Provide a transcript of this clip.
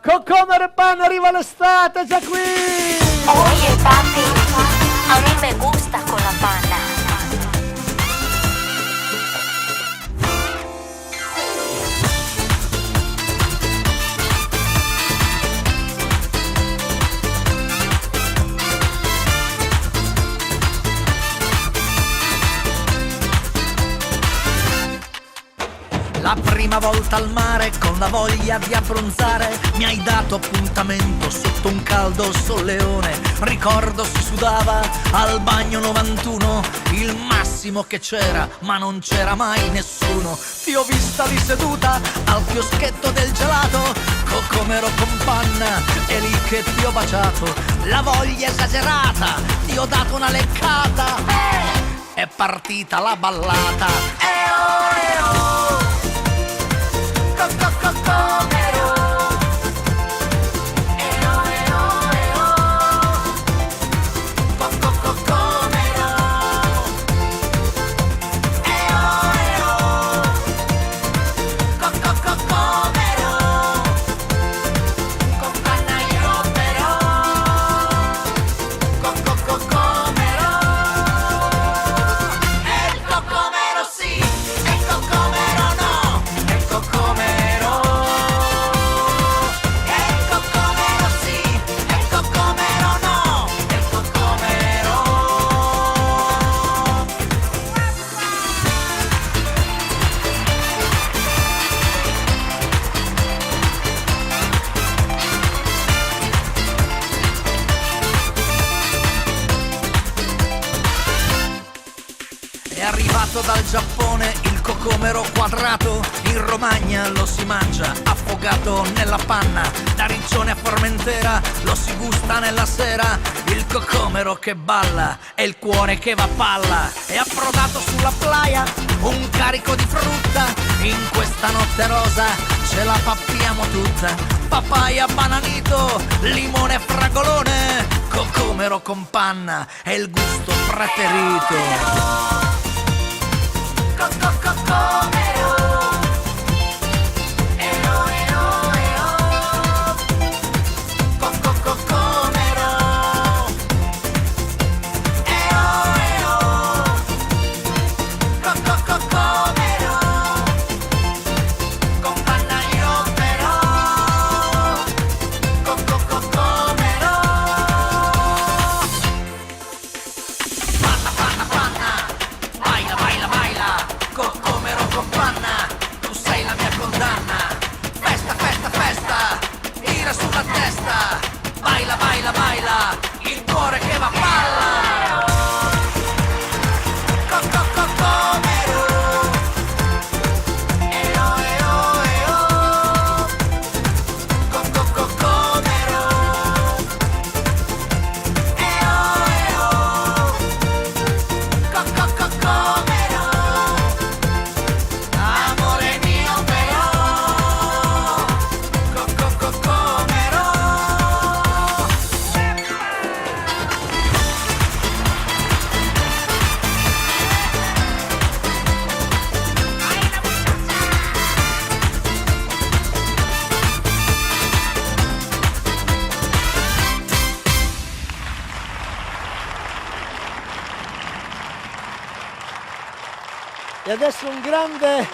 Cocomero e panna, arriva l'estate, già qui! Oye, papi, a mí me gusta con la pana. La prima volta al mare con la voglia di abbronzare mi hai dato appuntamento sotto un caldo solleone. Ricordo si sudava al bagno 91, il massimo che c'era, ma non c'era mai nessuno. Ti ho vista lì seduta al chioschetto del gelato, Cocomero con panna, è lì che ti ho baciato. La voglia esagerata, ti ho dato una leccata, è partita la ballata. Oh. Cocomero, Cocomero, Cocomero, con panna io però, Cocomero, e il Cocomero sì, e il Cocomero no, e il Cocomero. È arrivato dal Giappone il Cocomero quadrato, in Romagna lo si mangia affogato nella panna, da Riccione a Formentera lo si gusta nella sera. Il Cocomero che balla e il cuore che va a palla, è approdato sulla playa un carico di frutta, in questa notte rosa ce la pappiamo tutta. Papaya, bananito, limone e fragolone, Cocomero con panna è il gusto preferito. Cocomero, Cocomero, Cocomero, con panna io però, Cocomero. Panna, panna, panna, baila, baila, baila, Cocomero con panna, tu sei la mia condanna. Festa, festa, festa, tira sulla testa, baila, baila, baila, il cuore che va a palla. Cocomero, Cocomero, Cocomero, amore mio però, Cocomero. E adesso un grande